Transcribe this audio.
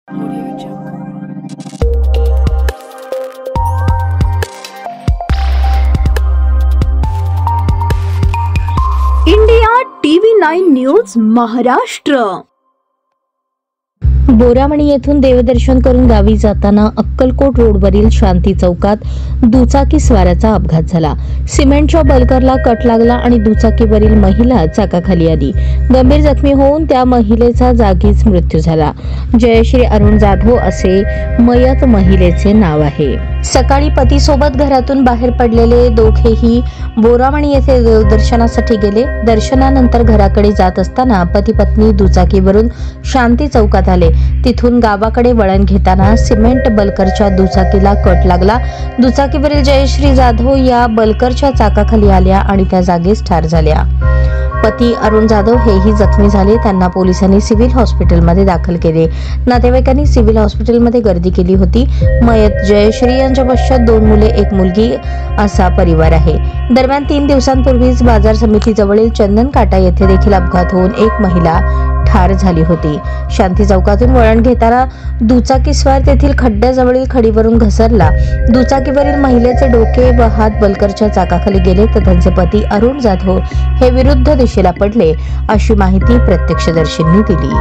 India TV9 news Maharashtra. Boramani येथून देवदर्शन करून गावी जाताना अक्कलकोट रोडवरील शांती चौकात दुचाकी स्वाराचा अपघात झाला। सिमेंटच्या बल्करला कट लागला आणि दुचाकीवरील महिला चाकाखाली आली। गंभीर जखमी होऊन त्या महिलेचा जागीच मृत्यू झाला। जयश्री अरुण जाधव असे मयत महिलेचे नाव आहे। सकाळी पतीसोबत घरातून बाहेर पडलेले दोघेही बोरामणी येथे देवदर्शनासाठी गेले। दर्शनानंतर घराकडे जात असताना पती पत्नी दुचाकीवरून शांती चौकात आले। तिथून गावाकडे वळण घेताना सिमेंट बल्करच्या दुचाकीला कट लागला। दुचाकीवरील जयश्री जाधव या बल्करच्या चाकाखाली आल्या आणि त्या जागीच ठार झाल्या। पती अरुण जाधव हेही जखमी झाले। त्यांना पोलिसांनी सिव्हिल हॉस्पिटलमध्ये दाखल केले। नातेवाईकांनी सिव्हिल हॉस्पिटलमध्ये गर्दी केली होती। मयत जयश्री यांच्या पश्चात 2 मुले 1 मुलगी असा परिवार आहे। दरम्यान 3 दिवसांपूर्वीच बाजार समितीजवळील चंदनकाटा येथे देखील अपघात होऊन एक महिला ठार झाली होती। शांती चौकातून वळण घेताना दुचाकीस्वार तेथील खड्ड्याजवळील खडीवरून घसरला। दुचाकीवरील महिलेचे डोके व हात बल्करच्या चाकाखाली गेले तर त्यांचे पती अरुण जाधव हे विरुद्ध दिशेला पडले, अशी माहिती प्रत्यक्षदर्शींनी दिली।